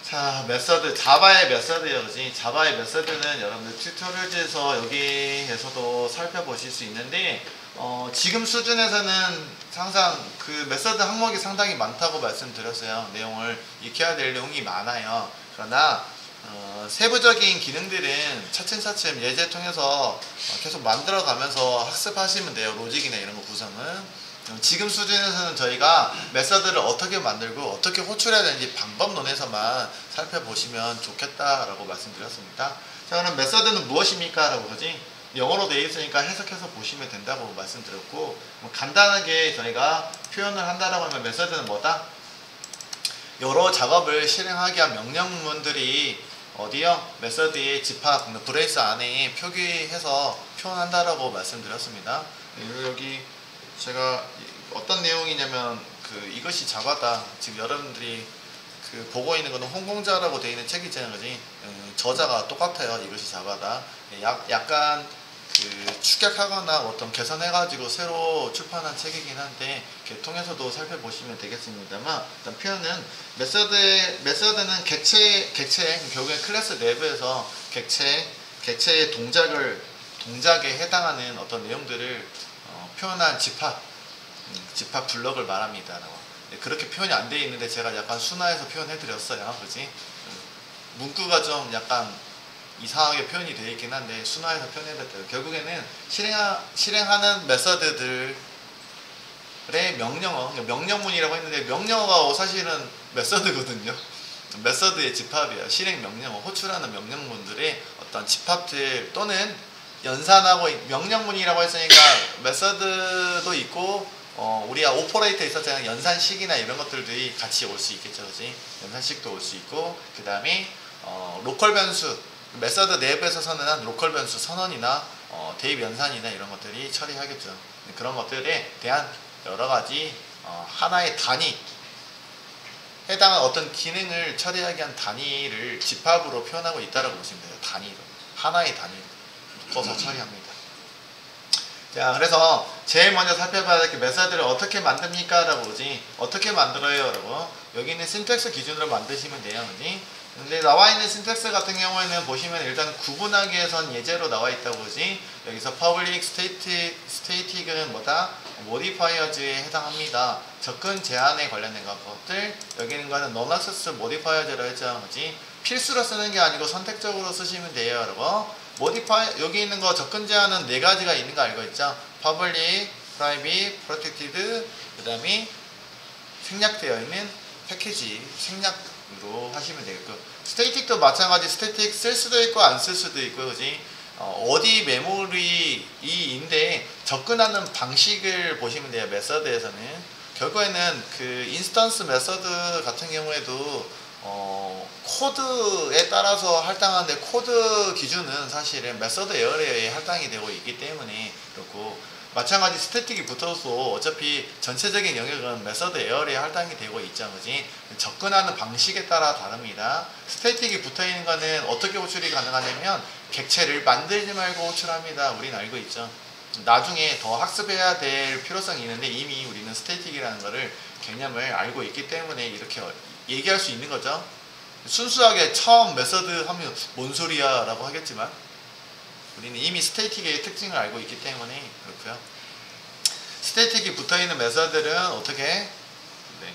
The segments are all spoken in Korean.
자, 메서드, 자바의 메서드요, 그지? 자바의 메서드는 여러분들 튜토리얼에서 여기에서도 살펴보실 수 있는데, 지금 수준에서는 항상 그 메서드 항목이 상당히 많다고 말씀드렸어요. 내용을 익혀야 될 내용이 많아요. 그러나, 세부적인 기능들은 차츰차츰 예제 통해서 계속 만들어가면서 학습하시면 돼요. 로직이나 이런 거 구성은. 지금 수준에서는 저희가 메서드를 어떻게 만들고 어떻게 호출해야 되는지 방법론에서만 살펴보시면 좋겠다라고 말씀드렸습니다. 자, 그럼 메서드는 무엇입니까? 라고 그러지? 영어로 되어 있으니까 해석해서 보시면 된다고 말씀드렸고, 간단하게 저희가 표현을 한다라고 하면 메서드는 뭐다? 여러 작업을 실행하기 위한 명령문들이 어디요? 메서드의 집합, 브레이스 안에 표기해서 표현한다라고 말씀드렸습니다. 여기 제가 어떤 내용이냐면 이것이 자바다. 지금 여러분들이 보고 있는 거는 홍공자라고 되어 있는 책이 있잖아요, 그지? 저자가 똑같아요. 이것이 자바다. 약간 축약하거나 어떤 개선해가지고 새로 출판한 책이긴 한데 통해서도 살펴보시면 되겠습니다만, 일단 표현은 메서드는 객체 결국엔 클래스 내부에서 객체의 동작에 해당하는 어떤 내용들을 표현한 집합 블럭을 말합니다. 그렇게 표현이 안 되어 있는데 제가 약간 순화해서 표현해 드렸어요. 그지? 문구가 좀 약간 이상하게 표현이 되어 있긴 한데 순화해서 표현해 드렸어요. 결국에는 실행하는 메서드들의 명령문이라고 했는데, 명령어가 사실은 메서드거든요. 메서드의 집합이에요. 실행 명령어, 호출하는 명령문들의 어떤 집합들 또는 연산하고, 명령문이라고 했으니까 메서드도 있고 우리가 오퍼레이터 있었잖아요. 연산식이나 이런 것들이 같이 올 수 있겠죠, 그지? 연산식도 올 수 있고, 그 다음에 로컬 변수, 메서드 내부에서 선언한 로컬 변수 선언이나 대입 연산이나 이런 것들이 처리하겠죠. 그런 것들에 대한 여러 가지 하나의 단위, 해당한 어떤 기능을 처리하기 위한 단위를 집합으로 표현하고 있다고 보시면 돼요. 단위로, 하나의 단위로 묶어서 처리합니다. 자, 그래서 제일 먼저 살펴봐야 될 게 메서드를 어떻게 만듭니까? 라고 보지. 어떻게 만들어요? 라고. 여기 있는 신텍스 기준으로 만드시면 돼요. 그지? 근데 나와 있는 신텍스 같은 경우에는 보시면 일단 구분하기 위해선 예제로 나와 있다고 보지. 여기서 public, static은 뭐다? modifiers에 해당합니다. 접근 제한에 관련된 것들. 여기 있는 거는 non-access modifiers라고 했죠. 그지? 필수로 쓰는 게 아니고 선택적으로 쓰시면 돼요. 라고. modify, 여기 있는 거 접근 제한은 4가지가 있는 거 알고 있죠? public, private, protected, 그 다음에 생략되어 있는 패키지, 생략으로 하시면 되겠고, static도 마찬가지. static 쓸 수도 있고 안 쓸 수도 있고, 그지? 어디 메모리인데 접근하는 방식을 보시면 돼요. 메서드에서는 결국에는 인스턴스 메서드 같은 경우에도 코드에 따라서 할당하는데, 코드 기준은 사실은 메서드 에어리어에 할당이 되고 있기 때문에 그렇고, 마찬가지 스태틱이 붙어서 어차피 전체적인 영역은 메서드 에어리어에 할당이 되고 있죠, 그지? 접근하는 방식에 따라 다릅니다. 스태틱이 붙어 있는 거는 어떻게 호출이 가능하냐면 객체를 만들지 말고 호출합니다. 우리는 알고 있죠. 나중에 더 학습해야 될 필요성이 있는데 이미 우리는 스태틱이라는 거를 개념을 알고 있기 때문에 이렇게 얘기할 수 있는 거죠. 순수하게 처음 메서드 하면 뭔 소리야 라고 하겠지만 우리는 이미 스태틱의 특징을 알고 있기 때문에 그렇고요. 스태틱이 붙어있는 메서드는 어떻게?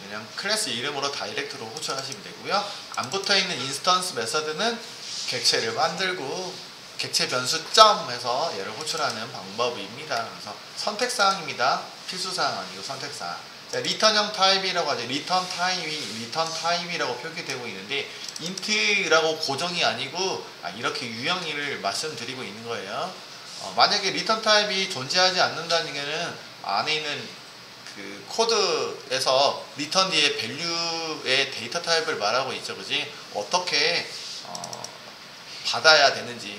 그냥 클래스 이름으로 다이렉트로 호출하시면 되고요. 안 붙어있는 인스턴스 메서드는 객체를 만들고 객체 변수점 해서 얘를 호출하는 방법입니다. 그래서 선택사항입니다. 필수사항 아니고 선택사항. 리턴형 타입이라고 하죠. 리턴 타입이라고 표기되고 있는데 int라고 고정이 아니고 이렇게 유형을 말씀드리고 있는 거예요. 만약에 리턴 타입이 존재하지 않는다는 얘기는 안에 있는 코드에서 리턴 뒤에 밸류의 데이터 타입을 말하고 있죠, 그지? 어떻게 받아야 되는지에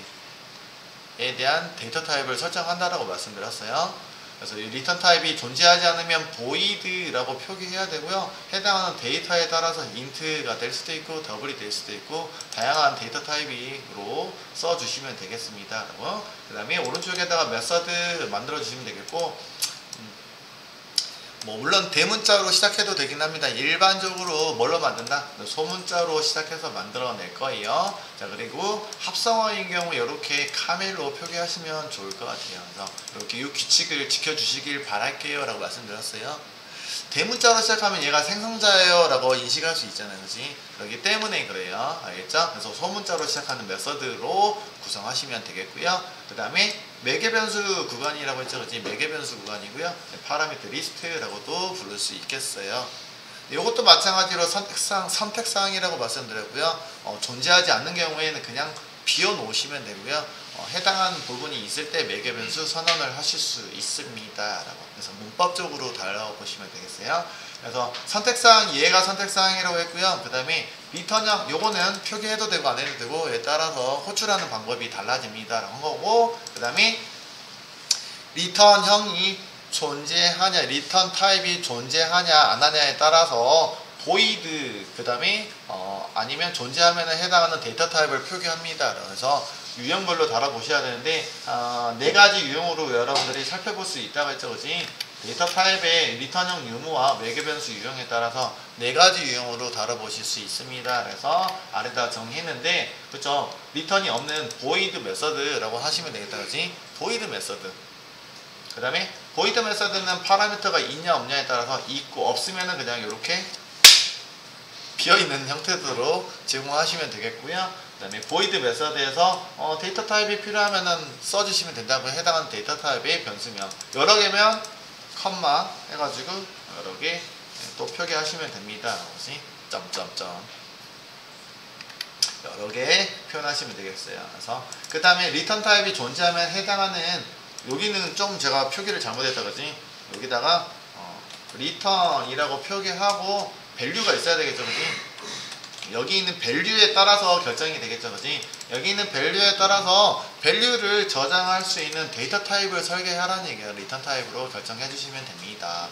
대한 데이터 타입을 설정한다라고 말씀드렸어요. 그래서 이 리턴 타입이 존재하지 않으면 void라고 표기해야 되고요. 해당하는 데이터에 따라서 int가 될 수도 있고 double이 될 수도 있고 다양한 데이터 타입으로 써주시면 되겠습니다. 그 다음에 오른쪽에다가 메서드 만들어 주시면 되겠고, 뭐 물론 대문자로 시작해도 되긴 합니다. 일반적으로 뭘로 만든다? 소문자로 시작해서 만들어낼 거예요. 자, 그리고 합성어인 경우 이렇게 카멜로 표기하시면 좋을 것 같아요. 그래서 이렇게 이 규칙을 지켜주시길 바랄게요 라고 말씀드렸어요. 대문자로 시작하면 얘가 생성자예요 라고 인식할 수 있잖아요. 그렇지? 그렇기 때문에 그래요. 알겠죠? 그래서 소문자로 시작하는 메서드로 구성하시면 되겠고요. 그 다음에 매개변수 구간이라고 했죠. 그렇지? 매개변수 구간이고요. 파라미터 리스트라고도 부를 수 있겠어요. 이것도 마찬가지로 선택사항이라고 말씀드렸고요. 존재하지 않는 경우에는 그냥 비워놓으시면 되고요. 해당하는 부분이 있을 때 매개변수 선언을 하실 수 있습니다. 라고. 그래서 문법적으로 달라보시면 되겠어요. 그래서 선택사항, 얘가 선택사항이라고 했고요. 그 다음에 리턴형, 요거는 표기해도 되고 안 해도 되고, 에 따라서 호출하는 방법이 달라집니다. 라는 거고, 그 다음에 리턴형이 존재하냐, 리턴 타입이 존재하냐, 안 하냐에 따라서 void, 그 다음에 아니면 존재하면 해당하는 데이터 타입을 표기합니다. 그래서 유형별로 달아보셔야 되는데, 네 가지 유형으로 여러분들이 살펴볼 수 있다고 했죠. 그지? 데이터 타입의 리턴형 유무와 매개변수 유형에 따라서 네 가지 유형으로 다뤄보실 수 있습니다. 그래서 아래다 정했는데, 그쵸? 리턴이 없는 void 메서드라고 하시면 되겠다. 그지? void 메서드. 그 다음에 void 메서드는 파라미터가 있냐 없냐에 따라서 있고 없으면은 그냥 이렇게 비어있는 형태로 제공하시면 되겠고요. 그 다음에 void 메서드에서 데이터 타입이 필요하면은 써주시면 된다고. 해당하는 데이터 타입의 변수명 여러 개면 컴마 해가지고 여러 개 또 표기하시면 됩니다. 점점점 여러 개 표현하시면 되겠어요. 그래서 그 다음에 리턴 타입이 존재하면 해당하는, 여기는 좀 제가 표기를 잘못했다 그지? 여기다가 리턴이라고 표기하고 밸류가 있어야 되겠죠. 그지? 여기 있는 밸류에 따라서 결정이 되겠죠. 그지? 여기 있는 밸류에 따라서 밸류를 저장할 수 있는 데이터 타입을 설계하라는 얘기예요. 리턴 타입으로 결정해 주시면 됩니다.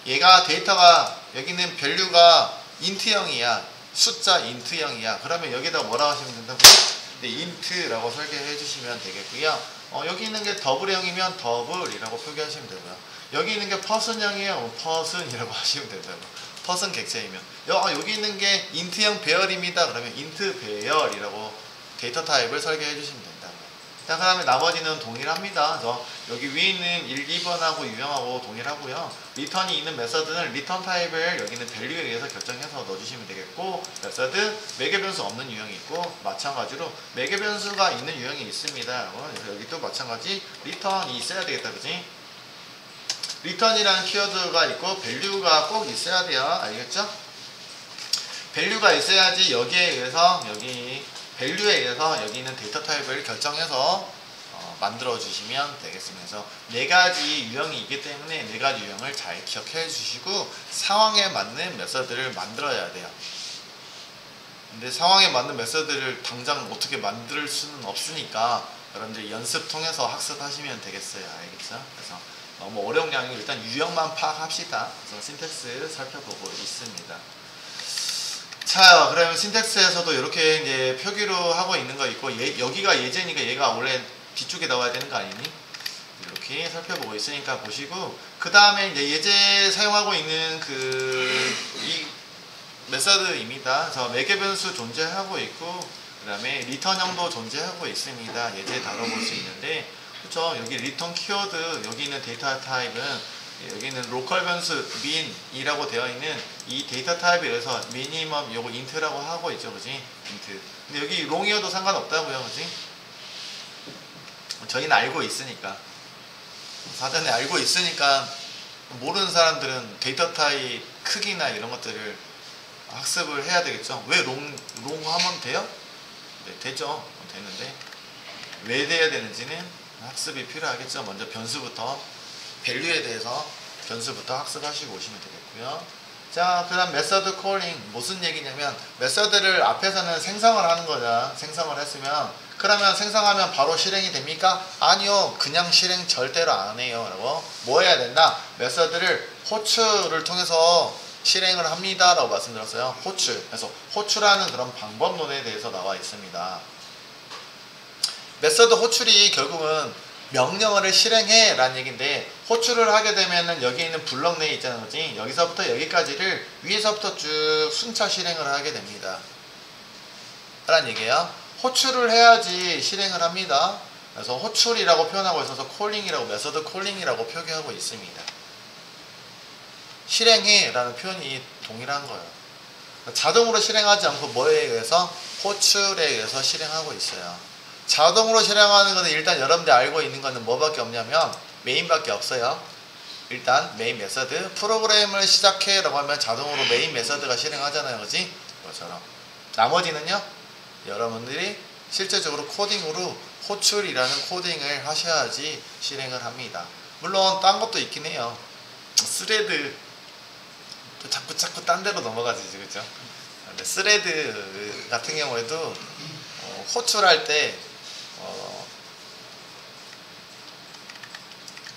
얘가 데이터가, 여기 있는 밸류가 인트형이야. 숫자 인트형이야. 그러면 여기다 뭐라고 하시면 된다고? 네, 인트라고 설계해 주시면 되겠고요. 여기 있는 게 더블형이면 더블이라고 표기하시면 되고요. 여기 있는 게 퍼슨형이에요. 퍼슨이라고 하시면 된다고. 퍼슨 객체이면. 여기 있는 게 인트형 배열입니다. 그러면 인트 배열이라고 데이터 타입을 설계해 주시면 된다고. 자, 그 다음에 나머지는 동일합니다. 그래서 여기 위에 있는 1, 2번하고 유형하고 동일하고요. 리턴이 있는 메서드는 리턴 타입을 여기 있는 밸류에 의해서 결정해서 넣어주시면 되겠고, 메서드 매개변수 없는 유형이 있고, 마찬가지로 매개변수가 있는 유형이 있습니다. 그래서 여기 또 마찬가지 리턴이 있어야 되겠다. 그지? 리턴이라는 키워드가 있고 밸류가 꼭 있어야 돼요. 알겠죠? 밸류가 있어야지 여기에 의해서, 여기 밸류에 의해서 여기 있는 데이터 타입을 결정해서 만들어 주시면 되겠습니다. 그래서 네 가지 유형이 있기 때문에 네 가지 유형을 잘 기억해 주시고 상황에 맞는 메서드를 만들어야 돼요. 근데 상황에 맞는 메서드를 당장 어떻게 만들 수는 없으니까 여러분들 연습 통해서 학습하시면 되겠어요. 알겠죠? 그래서 너무 어려운 게 아니고 일단 유형만 파악합시다. 그래서 신텍스 살펴보고 있습니다. 자, 그러면 신텍스에서도 이렇게 이제 표기로 하고 있는 거 있고, 여기가 예제니까 얘가 원래 뒤쪽에 나와야 되는 거 아니니? 이렇게 살펴보고 있으니까 보시고, 그 다음에 이제 예제 사용하고 있는 이 메서드입니다. 그래서 매개변수 존재하고 있고, 그 다음에 리턴형도 존재하고 있습니다. 예제 다뤄볼 수 있는데, 그렇죠? 여기 리턴 키워드, 여기 있는 데이터 타입은 여기는 로컬 변수 min이라고 되어 있는 이 데이터 타입에 의해서 미니멈 요거 int라고 하고 있죠. 그지? int. 근데 여기 롱이어도 상관없다고요. 그지? 저희는 알고 있으니까. 사전에 알고 있으니까 모르는 사람들은 데이터 타입 크기나 이런 것들을 학습을 해야 되겠죠. 왜 롱 하면 돼요? 네, 되죠. 되는데 왜 돼야 되는지는 학습이 필요하겠죠. 먼저 변수부터, 밸류에 대해서 변수부터 학습하시고 오시면 되겠고요. 자, 그 다음 메서드 콜링. 무슨 얘기냐면 메서드를 앞에서는 생성을 하는 거죠. 생성을 했으면, 그러면 생성하면 바로 실행이 됩니까? 아니요. 그냥 실행 절대로 안 해요. 라고 뭐 해야 된다? 메서드를 호출을 통해서 실행을 합니다. 라고 말씀드렸어요. 호출. 그래서 호출하는 그런 방법론에 대해서 나와 있습니다. 메서드 호출이 결국은 명령어를 실행해 라는 얘기인데, 호출을 하게 되면은 여기 있는 블럭 내에 있잖아요, 그지? 여기서부터 여기까지를 위에서부터 쭉 순차 실행을 하게 됩니다 라는 얘기예요. 호출을 해야지 실행을 합니다. 그래서 호출이라고 표현하고 있어서 콜링이라고, 메서드 콜링이라고 표기하고 있습니다. 실행해 라는 표현이 동일한 거예요. 자동으로 실행하지 않고 뭐에 의해서? 호출에 의해서 실행하고 있어요. 자동으로 실행하는 것은 일단 여러분들이 알고 있는 것은 뭐밖에 없냐면 메인밖에 없어요. 일단 메인 메서드, 프로그램을 시작해 라고 하면 자동으로 메인 메서드가 실행하잖아요, 그지? 그것처럼 나머지는요, 여러분들이 실제적으로 코딩으로 호출이라는 코딩을 하셔야지 실행을 합니다. 물론 딴 것도 있긴 해요. 스레드 또 자꾸 딴 데로 넘어가지, 그죠? 근데 스레드 같은 경우에도 호출할 때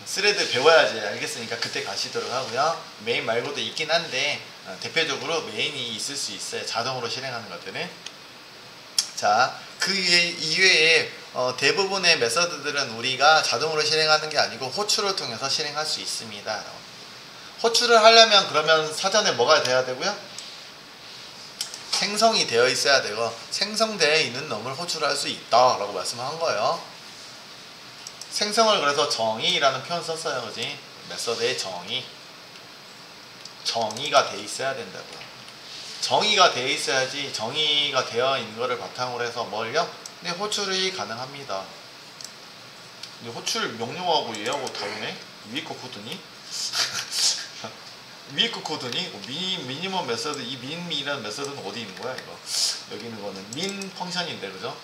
스레드 배워야지 알겠으니까 그때 가시도록 하고요. 메인 말고도 있긴 한데 대표적으로 메인이 있을 수 있어요, 자동으로 실행하는 것들은. 자, 그 이외에 대부분의 메서드들은 우리가 자동으로 실행하는 게 아니고 호출을 통해서 실행할 수 있습니다. 호출을 하려면 그러면 사전에 뭐가 돼야 되고요? 생성이 되어 있어야 되고, 생성되어 있는 놈을 호출할 수 있다 라고 말씀한 거예요. 생성을 그래서 정의라는 표현 썼어요, 그지? 메서드의 정의가 돼 있어야 된다고요. 정의가 돼 있어야지, 정의가 되어 있는 거를 바탕으로 해서 뭘요? 네, 호출이 가능합니다. 근데 호출 명령어하고 얘하고 다르네? 위에 거 코드니? 위에 거 코드니? 미니멈 메서드, 이 민이라는 메서드는 어디 있는 거야, 이거? 여기 있는 거는 민 펑션인데, 그죠?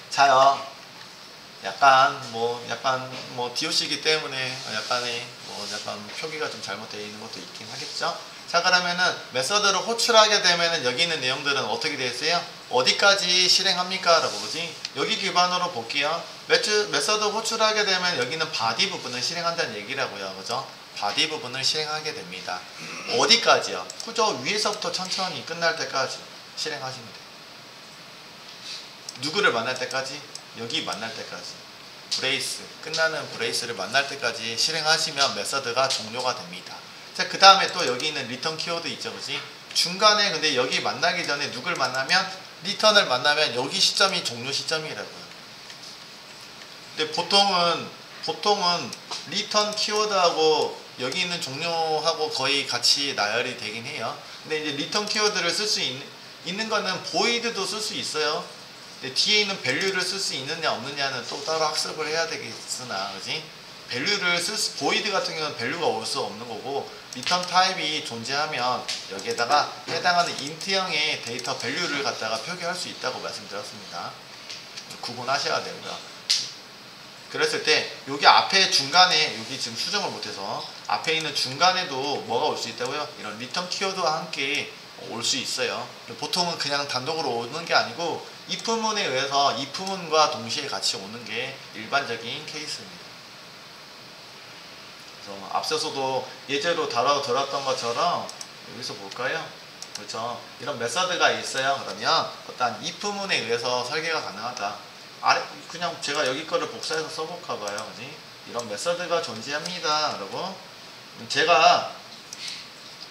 자요. 약간 DOC이기 때문에 약간 표기가 좀 잘못되어 있는 것도 있긴 하겠죠. 자, 그러면은 메서드를 호출하게 되면은 여기 있는 내용들은 어떻게 되어 있어요? 어디까지 실행합니까? 라고 보지. 여기 기반으로 볼게요. 메서드 호출하게 되면 여기는 바디 부분을 실행한다는 얘기라고요, 그죠? 바디 부분을 실행하게 됩니다. 어디까지요? 그죠? 위에서부터 천천히 끝날 때까지 실행하시면 돼요. 누구를 만날 때까지? 여기 만날 때까지, 브레이스, 끝나는 브레이스를 만날 때까지 실행하시면 메서드가 종료가 됩니다. 자, 그 다음에 또 여기 있는 리턴 키워드 있죠, 그지? 중간에 근데 여기 만나기 전에 누굴 만나면, 리턴을 만나면 여기 시점이 종료 시점이라고요. 근데 보통은 리턴 키워드하고 여기 있는 종료하고 거의 같이 나열이 되긴 해요. 근데 이제 리턴 키워드를 쓸 수 있는 거는 보이드도 쓸 수 있어요. 근데 뒤에 있는 밸류를 쓸 수 있느냐 없느냐는 또 따로 학습을 해야 되겠으나, 그지? 보이드 같은 경우는 밸류가 올 수 없는 거고, 리턴 타입이 존재하면 여기에다가 해당하는 인트형의 데이터 밸류를 갖다가 표기할 수 있다고 말씀드렸습니다. 구분하셔야 되고요. 그랬을 때 여기 앞에 중간에, 여기 지금 수정을 못해서 앞에 있는 중간에도 뭐가 올 수 있다고요? 이런 리턴 키워드와 함께 올 수 있어요. 보통은 그냥 단독으로 오는 게 아니고 if문에 의해서 if문과 동시에 같이 오는 게 일반적인 케이스입니다. 그래서 앞서서도 예제로 다뤄들었던 것처럼 여기서 볼까요? 그렇죠. 이런 메서드가 있어요. 그러면 어떤 if문에 의해서 설계가 가능하다. 그냥 제가 여기 거를 복사해서 써볼까 봐요, 그지? 이런 메서드가 존재합니다. 그리고 제가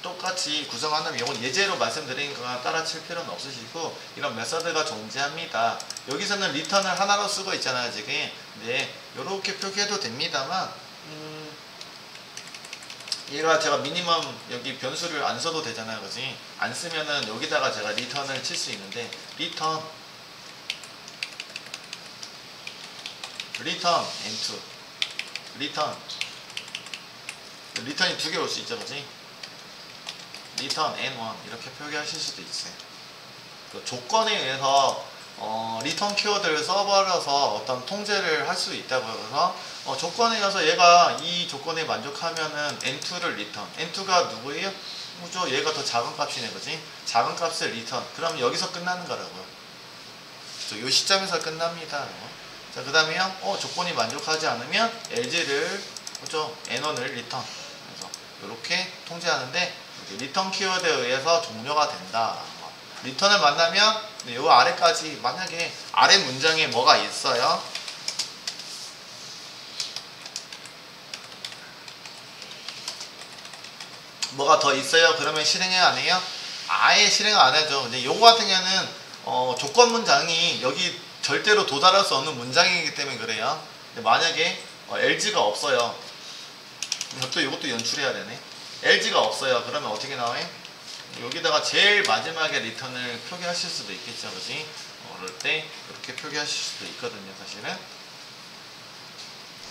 똑같이 구성한다면 이건 예제로 말씀드린 거나 따라칠 필요는 없으시고, 이런 메서드가 존재합니다. 여기서는 리턴을 하나로 쓰고 있잖아요, 지금. 네, 이렇게 표기해도 됩니다만, 얘가 제가 미니멈 여기 변수를 안 써도 되잖아요, 그지? 안 쓰면은 여기다가 제가 리턴을 칠 수 있는데, 리턴 n2 리턴이 두 개 올 수 있죠, 그지? 리턴 n1 이렇게 표기하실 수도 있어요. 그 조건에 의해서 리턴 키워드를 써버려서 어떤 통제를 할 수 있다고 해서 조건에 의해서 얘가 이 조건에 만족하면은 n2를 리턴, n2가 누구예요? 그죠? 얘가 더 작은 값이네, 그지? 작은 값을 리턴. 그럼 여기서 끝나는 거라고요. 이 시점에서 끝납니다. 자, 그 다음에요. 조건이 만족하지 않으면 LG를, 그죠? N1을 리턴. 그래서 이렇게 통제하는데, 리턴 키워드에 의해서 종료가 된다. 리턴을 만나면 이 아래까지, 만약에 아래 문장에 뭐가 있어요? 뭐가 더 있어요? 그러면 실행해야 안 해요? 아예 실행 안 하죠. 근데 요거 같은 경우는 조건 문장이 여기 절대로 도달할 수 없는 문장이기 때문에 그래요. 근데 만약에 LG가 없어요. 이것도 연출해야 되네. LG가 없어요. 그러면 어떻게 나와요? 여기다가 제일 마지막에 리턴을 표기하실 수도 있겠죠, 그지? 그럴 때 이렇게 표기하실 수도 있거든요, 사실은.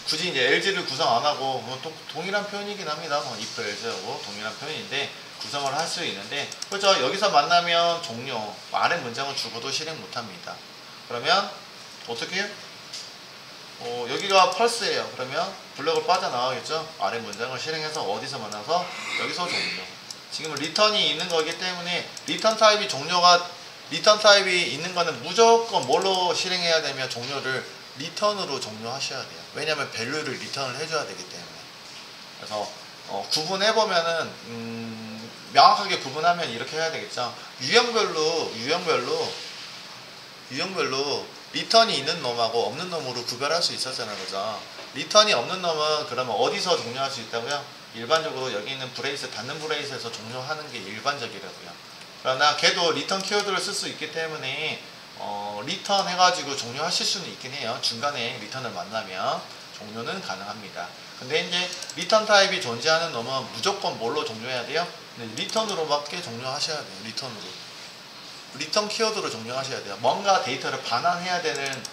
굳이 이제 LG를 구성 안 하고 동일한 표현이긴 합니다. if else하고 동일한 표현인데 구성을 할 수 있는데, 그죠? 여기서 만나면 종료, 아래 문장을 주고도 실행 못합니다. 그러면 어떻게 해요? 여기가 펄스예요. 그러면 블럭을 빠져나가겠죠? 아래 문장을 실행해서 어디서 만나서 여기서 종료. 지금 리턴이 있는 거기 때문에 리턴 타입이 있는 거는 무조건 뭘로 실행해야 되면 종료를 리턴으로 종료하셔야 돼요. 왜냐하면 밸류를 리턴을 해줘야 되기 때문에. 그래서 구분해보면은 명확하게 구분하면 이렇게 해야 되겠죠. 유형별로 리턴이 있는 놈하고 없는 놈으로 구별할 수 있었잖아요, 그죠? 리턴이 없는 놈은 그러면 어디서 종료할 수 있다고요? 일반적으로 여기 있는 브레이스, 닫는 브레이스에서 종료하는 게 일반적이라고요. 그러나 걔도 리턴 키워드를 쓸 수 있기 때문에 리턴 해가지고 종료하실 수는 있긴 해요. 중간에 리턴을 만나면 종료는 가능합니다. 근데 이제 리턴 타입이 존재하는 놈은 무조건 뭘로 종료해야 돼요? 리턴으로밖에 종료하셔야 돼요. 리턴 키워드로 종료하셔야 돼요. 뭔가 데이터를 반환해야 되는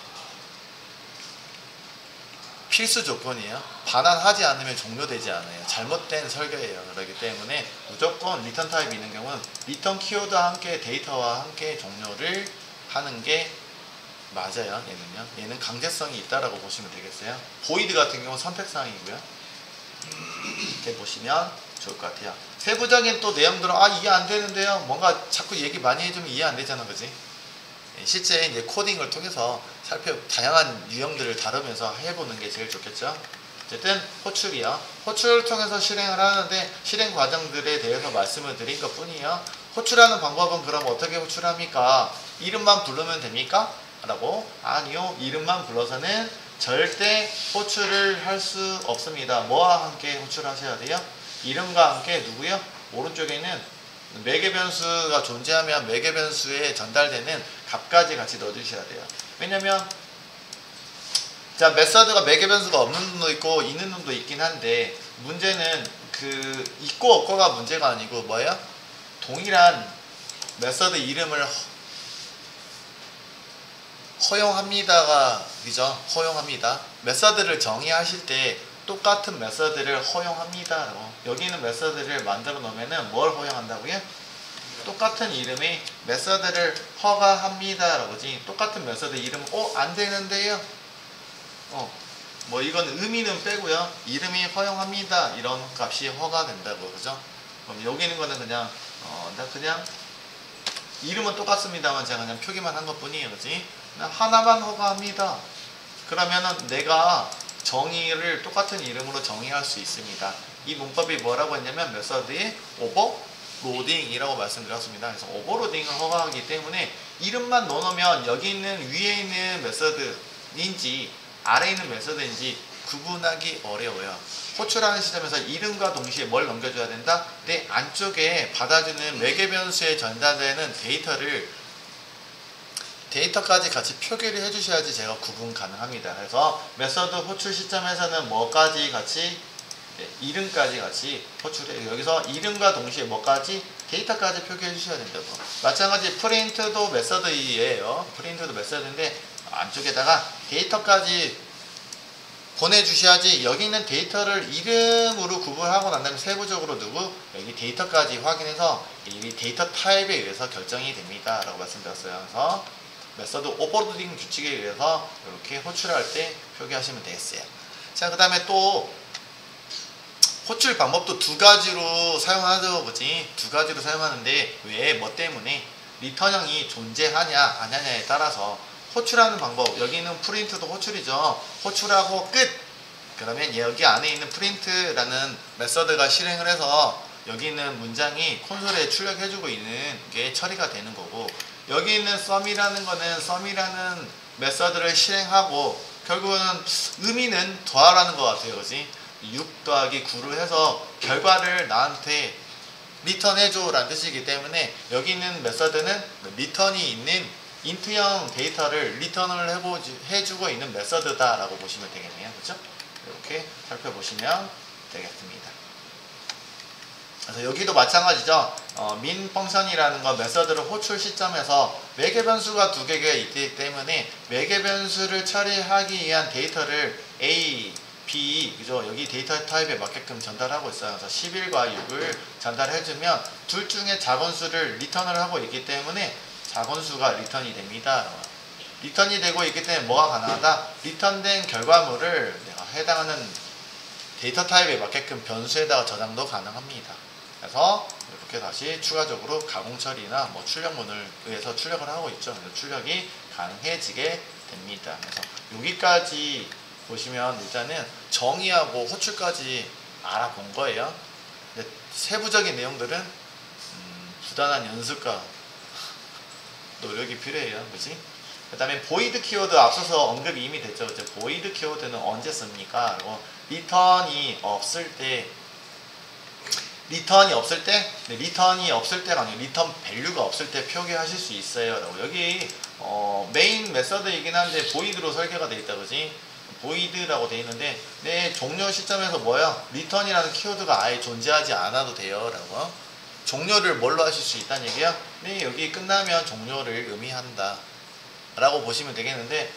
필수 조건이에요. 반환하지 않으면 종료되지 않아요. 잘못된 설계예요. 그렇기 때문에 무조건 리턴 타입이 있는 경우는 리턴 키워드와 함께 데이터와 함께 종료를 하는 게 맞아요. 얘는 강제성이 있다라고 보시면 되겠어요. 보이드 같은 경우는 선택사항이고요. 이렇게 보시면 좋을 것 같아요. 세부적인 또 내용들은 이해 안 되는데요. 뭔가 자꾸 얘기 많이 해주면 이해 안 되잖아, 그지? 실제 이제 코딩을 통해서 다양한 유형들을 다루면서 해보는 게 제일 좋겠죠. 어쨌든 호출이요. 호출을 통해서 실행을 하는데 실행 과정들에 대해서 말씀을 드린 것 뿐이에요. 호출하는 방법은 그럼 어떻게 호출합니까? 이름만 부르면 됩니까? 라고? 아니요. 이름만 불러서는 절대 호출을 할 수 없습니다. 뭐와 함께 호출하셔야 돼요? 이름과 함께 누구요? 오른쪽에는 매개 변수가 존재하면 매개 변수에 전달되는 값까지 같이 넣어주셔야 돼요. 왜냐면 자, 메서드가 매개 변수가 없는 놈도 있고 있는 놈도 있긴 한데 문제는 그 있고 없고가 문제가 아니고 뭐예요? 동일한 메서드 이름을 허용합니다가 그죠? 허용합니다. 메서드를 정의하실 때 똑같은 메서드를 허용합니다. 여기 있는 메서드를 만들어 놓으면은 뭘 허용한다고요? 똑같은 이름의 메서드를 허가합니다 라고지. 똑같은 메서드 이름 안 되는데요? 뭐 이건 의미는 빼고요. 이름이 허용합니다. 이런 값이 허가된다고. 그죠? 그럼 여기 있는 거는 그냥 그냥 이름은 똑같습니다만 제가 그냥 표기만 한 것 뿐이에요. 그지? 하나만 허가합니다. 그러면은 내가 정의를 똑같은 이름으로 정의할 수 있습니다. 이 문법이 뭐라고 했냐면 메서드의 오버로딩이라고 말씀드렸습니다. 그래서 오버로딩을 허가하기 때문에 이름만 넣어놓으면 여기 있는 위에 있는 메서드인지 아래에 있는 메서드인지 구분하기 어려워요. 호출하는 시점에서 이름과 동시에 뭘 넘겨줘야 된다? 내 안쪽에 받아주는 매개 변수에 전달되는 데이터까지 같이 표기를 해주셔야지 제가 구분 가능합니다. 그래서 메서드 호출 시점에서는 뭐까지 같이 이름까지 같이 호출해요. 여기서 이름과 동시에 뭐까지 데이터까지 표기해 주셔야 된다고. 마찬가지 프린트도 메서드예요. 프린트도 메서드인데 안쪽에다가 데이터까지 보내주셔야지 여기 있는 데이터를 이름으로 구분하고 난 다음에 세부적으로 여기 데이터까지 확인해서 이 데이터 타입에 의해서 결정이 됩니다. 라고 말씀드렸어요. 그래서 메서드 오버로딩 규칙에 의해서 이렇게 호출할 때 표기하시면 되겠어요. 자, 그 다음에 또 호출 방법도 두 가지로 사용하죠, 그지? 두 가지로 사용하는데 왜, 뭐 때문에 리턴형이 존재하냐 안 하냐에 따라서 호출하는 방법, 여기 있는 프린트도 호출이죠. 호출하고 끝! 그러면 여기 안에 있는 프린트라는 메서드가 실행을 해서 여기 있는 문장이 콘솔에 출력해주고 있는 게 처리가 되는 거고, 여기 있는 sum이라는 거는 sum이라는 메서드를 실행하고 결국은 의미는 더하라는 것 같아요, 그지? 6 더하기 9를 해서 결과를 나한테 리턴해줘 라는 뜻이기 때문에 여기 있는 메서드는 리턴이 있는 인트형 데이터를 리턴을 해주고 있는 메서드다 라고 보시면 되겠네요. 그죠? 이렇게 살펴보시면 되겠습니다. 그래서 여기도 마찬가지죠. min 펑션이라는 건 메서드를 호출 시점에서 매개 변수가 두 개가 있기 때문에 매개 변수를 처리하기 위한 데이터를 A, B, 그죠? 여기 데이터 타입에 맞게끔 전달하고 있어요. 그래서 11과 6을 전달해주면 둘 중에 작은수를 리턴을 하고 있기 때문에 작은수가 리턴이 됩니다. 리턴이 되고 있기 때문에 뭐가 가능하다? 리턴된 결과물을 내가 해당하는 데이터 타입에 맞게끔 변수에다가 저장도 가능합니다. 그래서 이렇게 다시 추가적으로 가공 처리나 뭐 출력문을 의해서 출력을 하고 있죠. 그래서 출력이 가능해지게 됩니다. 그래서 여기까지 보시면 일단은 정의하고 호출까지 알아본 거예요. 근데 세부적인 내용들은 부단한 연습과 노력이 필요해요. 그치? 그 다음에 보이드 키워드 앞서서 언급이 이미 됐죠. 그치? 보이드 키워드는 언제 씁니까? 그리고 리턴이 없을 때 리턴이 없을 때가 아니고 리턴 밸류가 없을 때 표기하실 수 있어요. 라고. 여기 메인 메서드이긴 한데 보이드로 설계가 되어 있다. 그지? 보이드라고 되어 있는데 내 종료 시점에서 뭐야? 리턴이라는 키워드가 아예 존재하지 않아도 돼요. 라고. 종료를 뭘로 하실 수 있다는 얘기야? 네, 여기 끝나면 종료를 의미한다. 라고 보시면 되겠는데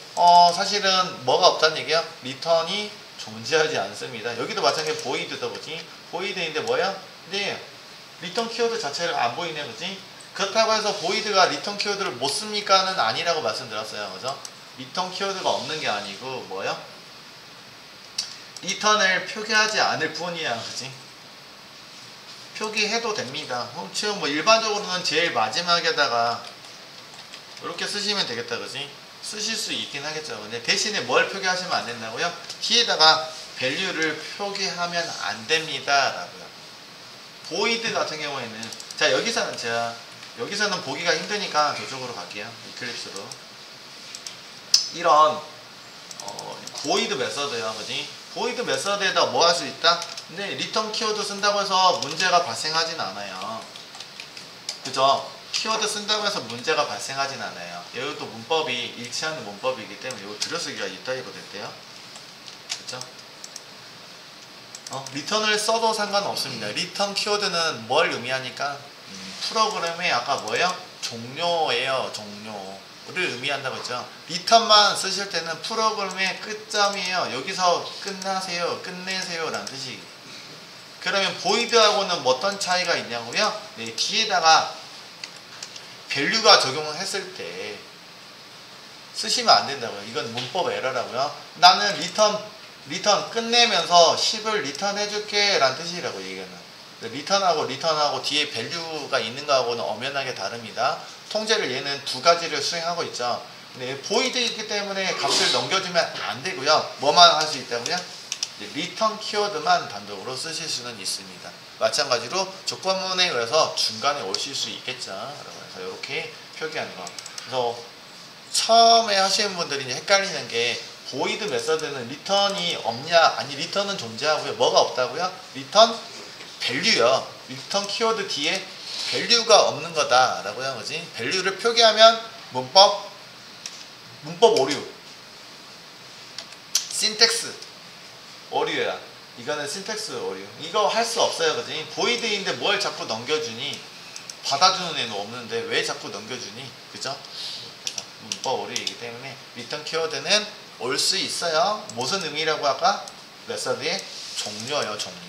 사실은 뭐가 없다는 얘기야? 리턴이 존재하지 않습니다. 여기도 마찬가지로 보이드다. 그지? 보이드인데 뭐야? 근데 리턴 키워드 자체가 안 보이네. 그지? 그렇다고 해서 보이드가 리턴 키워드를 못 씁니까는 아니라고 말씀드렸어요. 그죠? 리턴 키워드가 없는 게 아니고 뭐요? 리턴을 표기하지 않을 뿐이야. 그지? 표기해도 됩니다. 지금 뭐 일반적으로는 제일 마지막에다가 이렇게 쓰시면 되겠다. 그지? 쓰실 수 있긴 하겠죠. 근데 대신에 뭘 표기하시면 안 된다고요? 뒤에다가 밸류를 표기하면 안 됩니다. 라고요. 보이드 같은 경우에는 자 여기서는 보기가 힘드니까 저쪽으로 갈게요. 이클립스로. 이런 보이드 메서드요. 그지? 보이드 메서드에다 뭐 할 수 있다? 근데 리턴 키워드 쓴다고 해서 문제가 발생하진 않아요. 그죠? 키워드 쓴다고 해서 문제가 발생하진 않아요. 여기도 문법이 일치하는 문법이기 때문에 이거 들여쓰기가 이따위로 됐대요. 그죠? 리턴을 써도 상관없습니다. 리턴 키워드는 뭘 의미하니까 프로그램의 아까 뭐예요? 종료예요. 종료를 의미한다고 했죠. 리턴만 쓰실 때는 프로그램의 끝점이에요. 여기서 끝나세요. 끝내세요 라는 뜻이. 그러면 보이드하고는 어떤 차이가 있냐고요? 네, 뒤에다가 밸류가 적용을 했을 때 쓰시면 안 된다고요. 이건 문법 에러라고요. 나는 리턴 끝내면서 10을 리턴 해줄게 라는 뜻이라고 얘기하는. 리턴하고 뒤에 밸류가 있는 거하고는 엄연하게 다릅니다. 통제를 얘는 두 가지를 수행하고 있죠. 근데 보이드이기 때문에 값을 넘겨주면 안 되고요. 뭐만 할 수 있다고요? 리턴 키워드만 단독으로 쓰실 수는 있습니다. 마찬가지로 조건문에 의해서 중간에 오실 수 있겠죠. 그래서 이렇게 표기하는 거. 그래서 처음에 하시는 분들이 이제 헷갈리는 게 보이드 메서드는 리턴이 없냐? 아니, 리턴은 존재하고요. 뭐가 없다고요? 리턴 밸류요. 리턴 키워드 뒤에 밸류가 없는 거다라고요. 그지? 밸류를 표기하면 문법 오류. 신텍스 오류야. 이거는 신텍스 오류. 이거 할 수 없어요. 그지? 보이드인데 뭘 자꾸 넘겨주니? 받아주는 애는 없는데 왜 자꾸 넘겨주니? 그죠? 문법 오류이기 때문에 리턴 키워드는 올 수 있어요. 무슨 의미라고 할까? 메서드의 종료예요. 종료.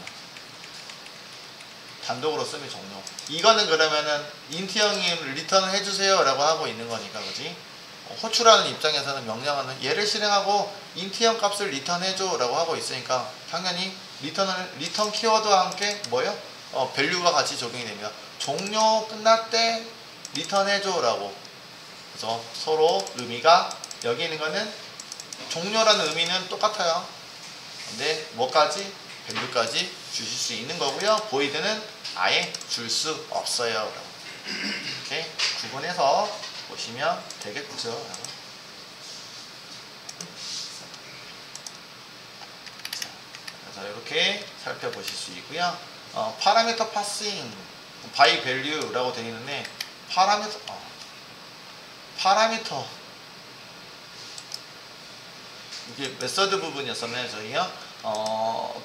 단독으로 쓰면 종료. 이거는 그러면은 인트형이 리턴을 해주세요 라고 하고 있는 거니까. 그지? 호출하는 입장에서는 명령하는 얘를 실행하고 인트형 값을 리턴해줘 라고 하고 있으니까 당연히 리턴 키워드와 함께 뭐요? 밸류가 같이 적용이 됩니다. 종료 끝날 때 리턴해줘 라고. 그래서 서로 의미가 여기 있는 거는 종료라는 의미는 똑같아요. 근데 뭐까지? 밸류까지 주실 수 있는 거고요. 보이드는 아예 줄 수 없어요. 이렇게 구분해서 보시면 되겠죠. 그래서 이렇게 살펴보실 수 있고요. 파라미터 파싱 by value라고 되어 있는데 파라미터 이게 메서드 부분이었었나요 저희요?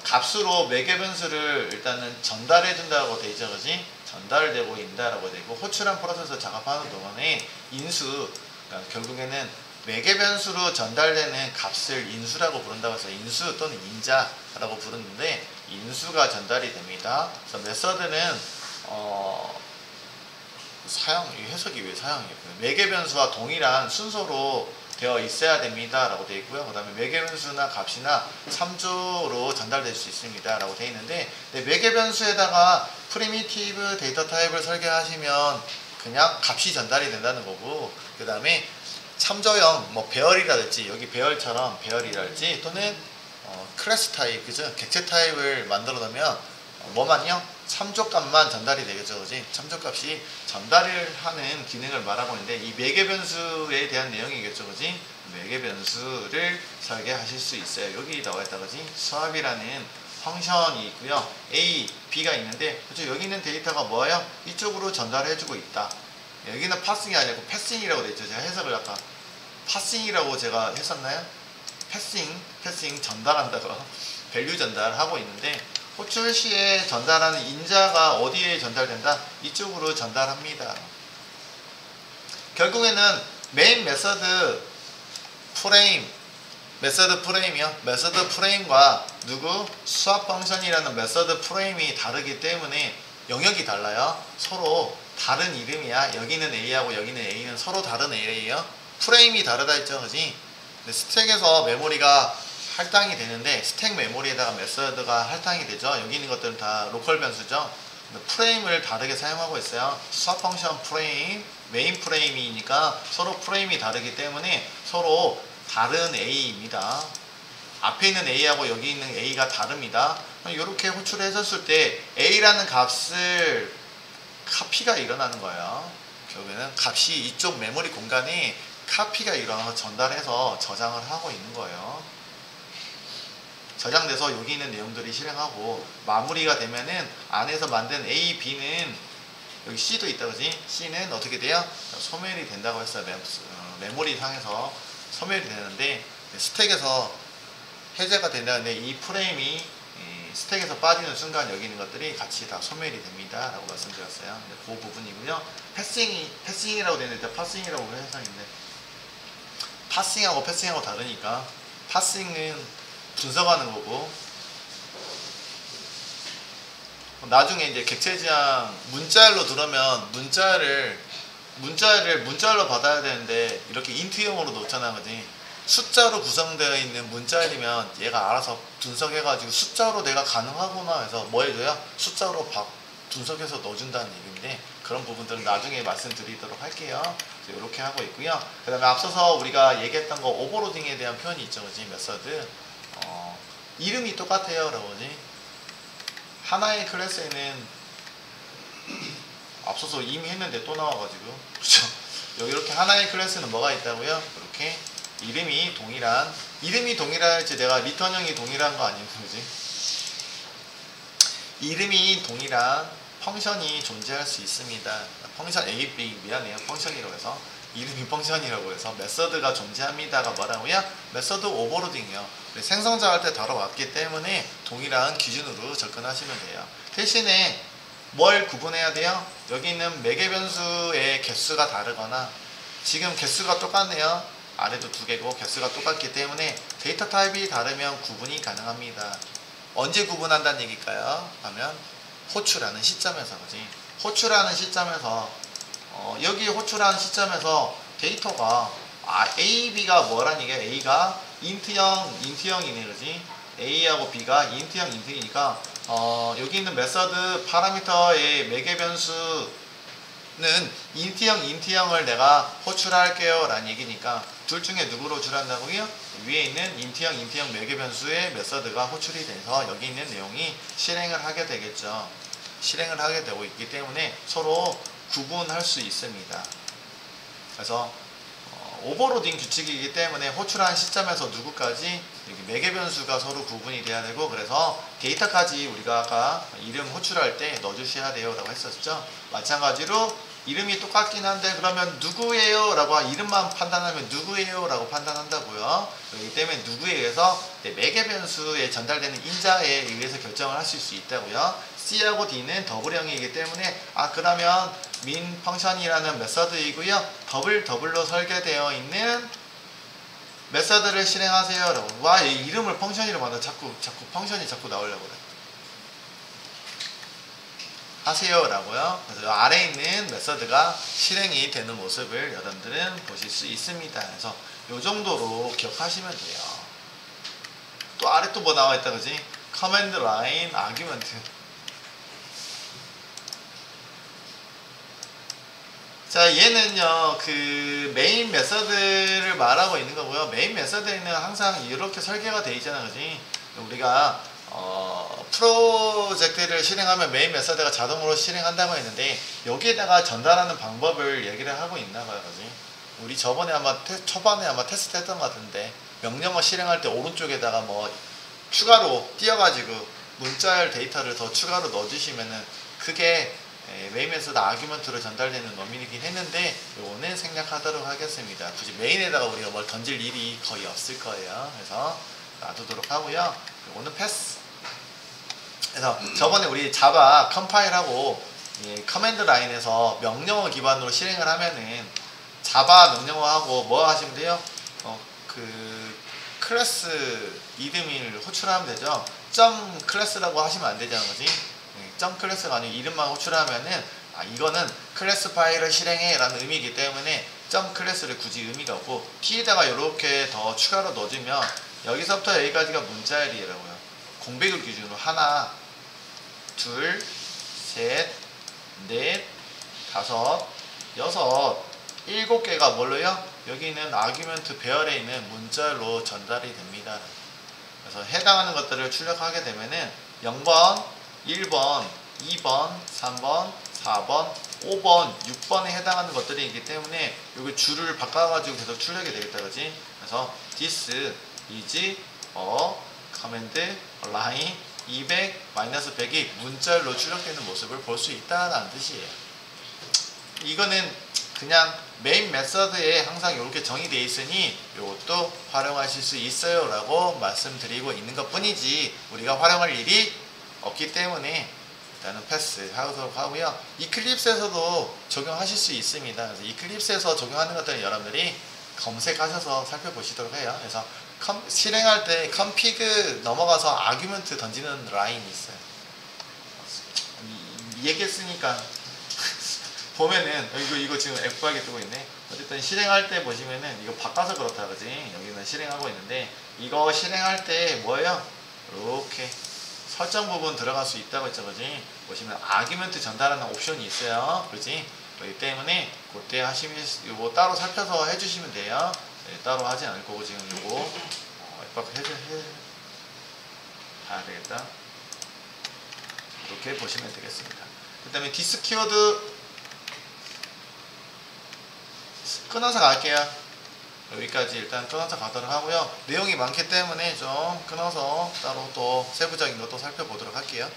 값으로 매개 변수를 일단은 전달해 준다고 되어 있죠, 그지? 전달되고 있다라고 되고 호출한 프로세서 작업하는 동안에 인수, 그러니까 결국에는 매개 변수로 전달되는 값을 인수라고 부른다고 해서 인수 또는 인자라고 부르는데 인수가 전달이 됩니다. 그래서 메서드는 이 해석이 왜 사용이에요? 매개 변수와 동일한 순서로 되어 있어야 됩니다 라고 되어 있고요. 그 다음에 매개 변수나 값이나 참조로 전달될 수 있습니다 라고 되어 있는데 매개 변수에다가 프리미티브 데이터 타입을 설계하시면 그냥 값이 전달이 된다는 거고, 그 다음에 참조형 뭐 배열이라든지 여기 배열처럼 배열이랄지 또는 클래스 타입, 그죠? 객체 타입을 만들어 놓으면 뭐만요? 참조값만 전달이 되겠죠, 그지? 참조값이 전달을 하는 기능을 말하고 있는데 이 매개 변수에 대한 내용이겠죠, 그지? 매개 변수를 설계하실 수 있어요. 여기 나와 있다, 그지? 수압이라는 펑션이 있고요. A, B가 있는데, 그죠? 여기 있는 데이터가 뭐예요? 이쪽으로 전달해주고 있다. 여기는 파싱이 아니고 패싱이라고 되어 있죠. 제가 해석을 아까 파싱이라고 제가 했었나요? 패싱 전달한다고 밸류 전달하고 있는데 호출 시에 전달하는 인자가 어디에 전달된다? 이쪽으로 전달합니다. 결국에는 메인 메서드 프레임이요. 메서드 프레임과 수압 펑션이라는 메서드 프레임이 다르기 때문에 영역이 달라요. 서로 다른 이름이야. 여기는 A하고 여기는 A는 서로 다른 A예요. 프레임이 다르다 했죠, 그지? 스택에서 메모리가 할당이 되는데 스택 메모리에다가 메서드가 할당이 되죠. 여기 있는 것들은 다 로컬 변수죠. 프레임을 다르게 사용하고 있어요. 수압 펑션 프레임, 메인 프레임이니까 서로 프레임이 다르기 때문에 서로 다른 A입니다. 앞에 있는 A하고 여기 있는 A가 다릅니다. 이렇게 호출을 해줬을 때 A라는 값을 카피가 일어나는 거예요. 결국에는 값이 이쪽 메모리 공간에 카피가 일어나서 전달해서 저장을 하고 있는 거예요. 저장돼서 여기 있는 내용들이 실행하고 마무리가 되면은 안에서 만든 A, B는 여기 C도 있다, 그지? C는 어떻게 돼요? 소멸이 된다고 했어요. 메모리 상에서 소멸이 되는데 스택에서 해제가 된다는데 이 프레임이 스택에서 빠지는 순간 여기 있는 것들이 같이 다 소멸이 됩니다 라고 말씀드렸어요. 그 부분이고요. 패싱이라고 되는데 파싱이라고 해석인데 파싱하고 패싱하고 다르니까 파싱은 분석하는 거고, 나중에 이제 객체 지향 문자열로 들어오면 문자열로 받아야 되는데 이렇게 인트형으로 놓잖아, 그지? 숫자로 구성되어 있는 문자열이면 얘가 알아서 분석해가지고 숫자로 내가 가능하구나 해서 뭐 해줘요? 숫자로 분석해서 넣어준다는 얘기인데 그런 부분들은 나중에 말씀드리도록 할게요. 이렇게 하고 있고요. 그 다음에 앞서서 우리가 얘기했던 거 오버로딩에 대한 표현이 있죠, 그지? 메서드. 이름이 똑같아요, 그러지? 하나의 클래스에는 앞서서 이미 했는데 또 나와가지고, 그렇죠? 여기 이렇게 하나의 클래스는 뭐가 있다고요? 이렇게 이름이 동일할지 내가 리턴형이 동일한 거 아니에요, 그지? 이름이 동일한 펑션이 존재할 수 있습니다. 펑션 A, B, 미안해요. 펑션이라고 해서 이름이 펑션이라고 해서 메서드가 존재합니다가 뭐라고요? 메서드 오버로딩이요. 생성자 할 때 다뤄왔기 때문에 동일한 기준으로 접근하시면 돼요. 대신에 뭘 구분해야 돼요? 여기 있는 매개 변수의 개수가 다르거나 지금 개수가 똑같네요. 아래도 두 개고 개수가 똑같기 때문에 데이터 타입이 다르면 구분이 가능합니다. 언제 구분한다는 얘기일까요? 하면 호출하는 시점에서, 그지? 호출하는 시점에서 여기 호출하는 시점에서 데이터가 A, B가 뭐란 얘기야? A가 인트형이네, 그지? A하고 B가 인트형이니까 여기 있는 메서드 파라미터의 매개 변수는 인트형을 내가 호출할게요 라는 얘기니까 둘 중에 누구로 호출한다고요? 위에 있는 인트형 매개 변수의 메서드가 호출이 돼서 여기 있는 내용이 실행을 하게 되겠죠. 실행을 하게 되고 있기 때문에 서로 구분할 수 있습니다. 그래서 오버로딩 규칙이기 때문에 호출한 시점에서 누구까지 여기 매개 변수가 서로 구분이 돼야 되고, 그래서 데이터까지 우리가 아까 이름 호출할 때 넣어주셔야 돼요 라고 했었죠. 마찬가지로 이름이 똑같긴 한데 그러면 누구예요 라고 이름만 판단하면 누구예요 라고 판단한다고요. 그렇기 때문에 누구에 의해서 매개 변수에 전달되는 인자에 의해서 결정을 하실 수 있다고요. C하고 D는 더블형이기 때문에 그러면 min 펑션이라는 메서드이고요. 더블로 설계되어 있는 메서드를 실행하세요 라고. 와, 이 이름을 펑션이로 만들어 자꾸 펑션이 자꾸 나오려고 그래. 하세요 라고요. 그래서 아래에 있는 메서드가 실행이 되는 모습을 여러분들은 보실 수 있습니다. 그래서 이 정도로 기억하시면 돼요. 또 아래 또 뭐 나와 있다 그지? 커맨드 라인 아규먼트. 자, 얘는요 그 메인 메서드를 말하고 있는 거고요. 메인 메서드에는 항상 이렇게 설계가 돼 있잖아 그지? 우리가 프로젝트를 실행하면 메인 메서드가 자동으로 실행한다고 했는데 여기에다가 전달하는 방법을 얘기를 하고 있나 봐요 그지? 우리 저번에 초반에 아마 테스트 했던 것 같은데, 명령어 실행할 때 오른쪽에다가 뭐 추가로 띄어가지고 문자열 데이터를 더 추가로 넣어주시면은 그게 메인 메서드 아규먼트로 전달되는 범위이긴 했는데, 요거는 생략하도록 하겠습니다. 굳이 메인에다가 우리가 뭘 던질 일이 거의 없을 거예요. 그래서 놔두도록 하고요. 요거는 패스. 그래서 저번에 우리 자바 컴파일하고 커맨드 라인에서 명령어 기반으로 실행을 하면은 자바 명령어하고 뭐 하시면 돼요? 그 클래스 이름을 호출하면 되죠. 점 클래스라고 하시면 안 되잖아 그지? 점 클래스가 아니고 이름만 호출하면은 이거는 클래스 파일을 실행해 라는 의미이기 때문에 점 클래스를 굳이 의미가 없고, T에다가 이렇게 더 추가로 넣어주면 여기서부터 여기까지가 문자열이라고요. 공백을 기준으로 하나, 둘, 셋, 넷, 다섯, 여섯, 7개가 뭘로요? 여기 있는 아규먼트 배열에 있는 문자열로 전달이 됩니다. 그래서 해당하는 것들을 출력하게 되면은 0번, 1번, 2번, 3번, 4번, 5번, 6번에 해당하는 것들이 있기 때문에 여기 줄을 바꿔가지고 계속 출력이 되겠다 그지? 그래서 this is a command line 200-100이 문자열로 출력되는 모습을 볼 수 있다는 뜻이에요. 이거는 그냥 메인 메서드에 항상 이렇게 정의되어 있으니 이것도 활용하실 수 있어요 라고 말씀드리고 있는 것 뿐이지, 우리가 활용할 일이 없기 때문에 일단은 패스 하도록 하고요. 이클립스에서도 적용하실 수 있습니다. 그래서 이클립스에서 적용하는 것들은 여러분들이 검색하셔서 살펴보시도록 해요. 그래서 실행할 때 컴피그 넘어가서 아규먼트 던지는 라인이 있어요. 얘기했으니까 보면은 이거 지금 F8개 뜨고 있네. 어쨌든 실행할 때 보시면은 이거 바꿔서 그렇다 그지? 여기는 실행하고 있는데 이거 실행할 때 뭐예요? 이렇게 설정 부분 들어갈 수 있다고 했죠 그지? 보시면 아규먼트 전달하는 옵션이 있어요 그지? 그렇기 때문에 그때 하시면 이거 따로 살펴서 해주시면 돼요. 따로 하진 않을 거고 지금 이거 봐야 되겠다. 이렇게 보시면 되겠습니다. 그 다음에 디스 키워드 끊어서 갈게요. 여기까지 일단 끊어서 가도록 하고요. 내용이 많기 때문에 좀 끊어서 따로 또 세부적인 것도 살펴보도록 할게요.